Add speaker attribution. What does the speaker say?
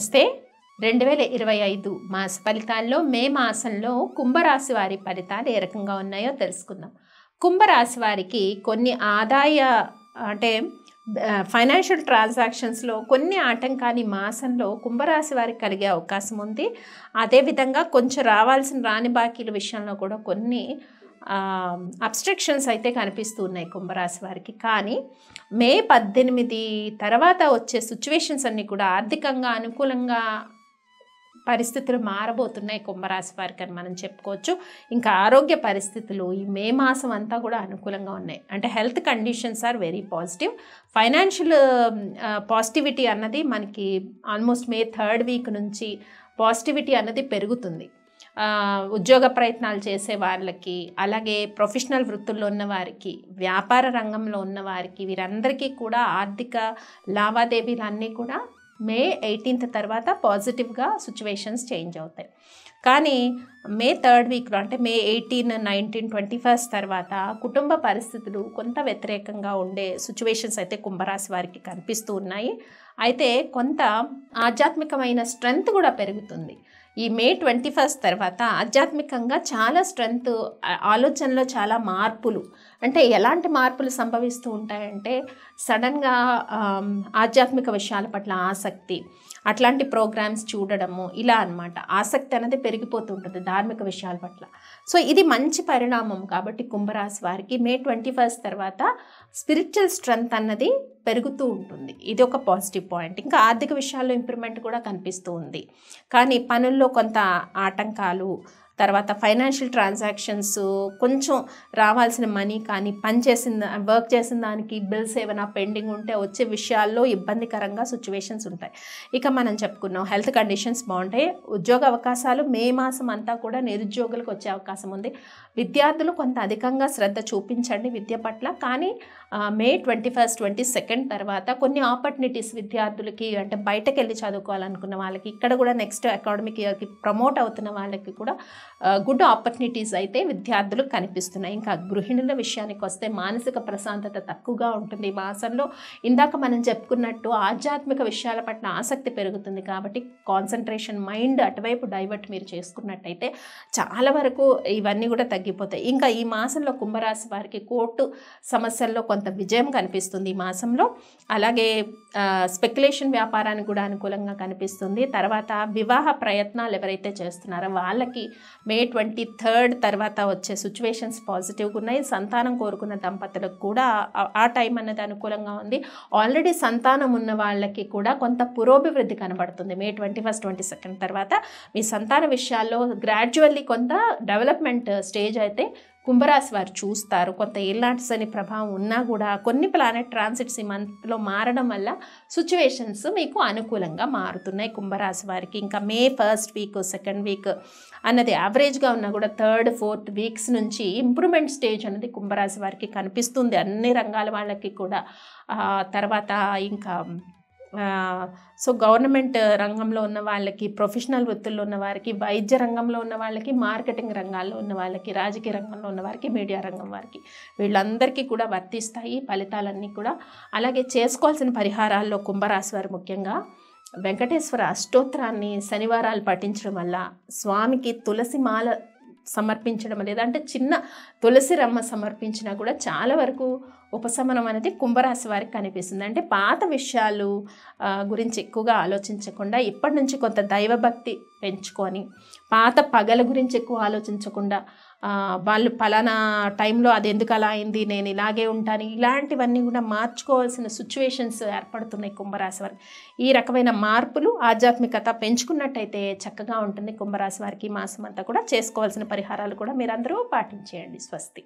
Speaker 1: నమస్తే 2025 మాస ఫలితాల్లో మే మాసంలో కుంభరాశి వారి ఫలితాలు ఏ రకంగా ఉన్నాయో తెలుసుకుందాం. కుంభరాశి వారికి కొన్ని ఆదాయ అంటే ఫైనాన్షియల్ ట్రాన్సాక్షన్స్లో కొన్ని ఆటంకాలు మాసంలో కుంభరాశి వారికి కలిగే అవకాశం ఉంది. అదేవిధంగా కొంచెం రాని బాకీల విషయంలో కూడా కొన్ని అబ్స్ట్రక్షన్స్ అయితే కనిపిస్తూ ఉన్నాయి కుంభరాశి వారికి. కానీ మే 18 తర్వాత వచ్చే సిచ్యువేషన్స్ అన్నీ కూడా ఆర్థికంగా అనుకూలంగా పరిస్థితులు మారబోతున్నాయి కుంభరాశి వారికి అని మనం చెప్పుకోవచ్చు. ఇంకా ఆరోగ్య పరిస్థితులు ఈ మే మాసం అంతా కూడా అనుకూలంగా ఉన్నాయి. అంటే health conditions are very positive. Financial positivity అన్నది మనకి ఆల్మోస్ట్ మే 3rd వీక్ నుంచి పాజిటివిటీ అన్నది పెరుగుతుంది. ఉద్యోగ ప్రయత్నాలు చేసే వాళ్ళకి, అలాగే ప్రొఫెషనల్ వృత్తుల్లో ఉన్న వారికి, వ్యాపార రంగంలో ఉన్న వారికి, వీరందరికీ కూడా ఆర్థిక లావాదేవీలు అన్నీ కూడా మే 18 తర్వాత పాజిటివ్గా సిచ్యువేషన్స్ చేంజ్ అవుతాయి. కానీ మే 3rd వీక్లో అంటే మే 18, 19, 21 తర్వాత కుటుంబ పరిస్థితులు కొంత వ్యతిరేకంగా ఉండే సిచ్యువేషన్స్ అయితే కుంభరాశి వారికి కనిపిస్తూ ఉన్నాయి. అయితే కొంత ఆధ్యాత్మికమైన స్ట్రెంగ్త్ కూడా పెరుగుతుంది. ఈ మే 21 తర్వాత ఆధ్యాత్మికంగా చాలా స్ట్రెంగ్త్, ఆలోచనలో చాలా మార్పులు, అంటే ఎలాంటి మార్పులు సంభవిస్తూ ఉంటాయంటే సడన్గా ఆధ్యాత్మిక విషయాల పట్ల ఆసక్తి, అట్లాంటి ప్రోగ్రామ్స్ చూడడము, ఇలా అన్నమాట. ఆసక్తి అనేది పెరిగిపోతూ ఉంటుంది ధార్మిక విషయాల పట్ల. సో ఇది మంచి పరిణామం. కాబట్టి కుంభరాశి వారికి మే 21 తర్వాత స్పిరిచువల్ స్ట్రెంగ్త్ అన్నది పెరుగుతూ ఉంటుంది. ఇది ఒక పాజిటివ్ పాయింట్. ఇంకా ఆర్థిక విషయాల్లో ఇంప్రూవ్మెంట్ కూడా కనిపిస్తూ ఉంది. కానీ పనుల్లో కొంత ఆటంకాలు, తర్వాత ఫైనాన్షియల్ ట్రాన్సాక్షన్స్, కొంచెం రావాల్సిన మనీ కానీ వర్క్ చేసిన దానికి బిల్స్ ఏమైనా పెండింగ్ ఉంటే వచ్చే విషయాల్లో ఇబ్బందికరంగా సిచ్యువేషన్స్ ఉంటాయి. ఇక మనం చెప్పుకున్నాం హెల్త్ కండిషన్స్ బాగుంటాయి. ఉద్యోగ అవకాశాలు మే మాసం అంతా కూడా నిరుద్యోగులకు వచ్చే అవకాశం ఉంది. విద్యార్థులు కొంత అధికంగా శ్రద్ధ చూపించండి విద్య పట్ల. కానీ మే 21, 22 తర్వాత కొన్ని ఆపర్చునిటీస్ విద్యార్థులకి, అంటే బయటకు వెళ్ళి చదువుకోవాలనుకున్న వాళ్ళకి, ఇక్కడ కూడా నెక్స్ట్ అకాడమిక్ ఇయర్కి ప్రమోట్ అవుతున్న వాళ్ళకి కూడా గుడ్ ఆపర్చునిటీస్ అయితే విద్యార్థులకు కనిపిస్తున్నాయి. ఇంకా గృహిణుల విషయానికి వస్తే మానసిక ప్రశాంతత తక్కువగా ఉంటుంది ఈ మాసంలో. ఇందాక మనం చెప్పుకున్నట్టు ఆధ్యాత్మిక విషయాల పట్ల ఆసక్తి పెరుగుతుంది. కాబట్టి కాన్సన్ట్రేషన్, మైండ్ అటువైపు డైవర్ట్ మీరు చేసుకున్నట్టయితే చాలా వరకు ఇవన్నీ కూడా తగ్గిపోతాయి. ఇంకా ఈ మాసంలో కుంభరాశి వారికి కోర్టు సమస్యల్లో కొంత విజయం కనిపిస్తుంది ఈ మాసంలో. అలాగే స్పెక్యులేషన్ వ్యాపారానికి కూడా అనుకూలంగా కనిపిస్తుంది. తర్వాత వివాహ ప్రయత్నాలు ఎవరైతే చేస్తున్నారో వాళ్ళకి మే 23rd తర్వాత వచ్చే సిచ్యువేషన్స్ పాజిటివ్గా ఉన్నాయి. సంతానం కోరుకున్న దంపతులకు కూడా ఆ టైం అనేది అనుకూలంగా ఉంది. ఆల్రెడీ సంతానం ఉన్న వాళ్ళకి కూడా కొంత పురోభివృద్ధి కనబడుతుంది. మే 21, 22 తర్వాత మీ సంతాన విషయాల్లో గ్రాడ్యువల్లీ కొంత డెవలప్మెంట్ స్టేజ్ అయితే కుంభరాశి వారు చూస్తారు. కొంత ఏళ్ళనాటి శని ప్రభావం ఉన్నా కూడా కొన్ని ప్లానెట్ ట్రాన్సిట్స్ ఈ మంత్లో మారడం వల్ల సిచ్యువేషన్స్ మీకు అనుకూలంగా మారుతున్నాయి కుంభరాశి వారికి. ఇంకా మే 1st వీక్, 2nd వీక్ అన్నది యావరేజ్గా ఉన్నా కూడా 3rd, 4th వీక్స్ నుంచి ఇంప్రూవ్మెంట్ స్టేజ్ అనేది కుంభరాశి వారికి కనిపిస్తుంది అన్ని రంగాల వాళ్ళకి కూడా. తర్వాత ఇంకా సో గవర్నమెంట్ రంగంలో ఉన్న వాళ్ళకి, ప్రొఫెషనల్ వృత్తుల్లో ఉన్న వారికి, వైద్య రంగంలో ఉన్న వాళ్ళకి, మార్కెటింగ్ రంగాల్లో ఉన్న వాళ్ళకి, రాజకీయ రంగంలో ఉన్న వారికి, మీడియా రంగం వారికి, వీళ్ళందరికీ కూడా వర్తిస్తాయి ఫలితాలన్నీ కూడా. అలాగే చేసుకోవాల్సిన పరిహారాల్లో కుంభరాశి వారు ముఖ్యంగా వెంకటేశ్వర అష్టోత్తరాన్ని శనివారాలు పఠించడం వల్ల, స్వామికి తులసి మాల సమర్పించడం, లేదంటే చిన్న తులసి రమ్మ సమర్పించినా కూడా చాలా వరకు ఉపశమనం అనేది కుంభరాశి వారికి కనిపిస్తుంది. అంటే పాత విషయాలు గురించి ఎక్కువగా ఆలోచించకుండా ఇప్పటి నుంచి కొంత దైవభక్తి పెంచుకొని, పాత పగల గురించి ఎక్కువ ఆలోచించకుండా, వాళ్ళు పలానా టైంలో అది ఎందుకు అలా అయింది, నేను ఇలాగే ఉంటాను, ఇలాంటివన్నీ కూడా మార్చుకోవాల్సిన సిచ్యువేషన్స్ ఏర్పడుతున్నాయి కుంభరాశి వారికి. ఈ రకమైన మార్పులు, ఆధ్యాత్మికత పెంచుకున్నట్టయితే చక్కగా ఉంటుంది కుంభరాశి వారికి. ఈ మాసం అంతా కూడా చేసుకోవాల్సిన పరిహారాలు కూడా మీరందరూ పాటించేయండి. స్వస్తి.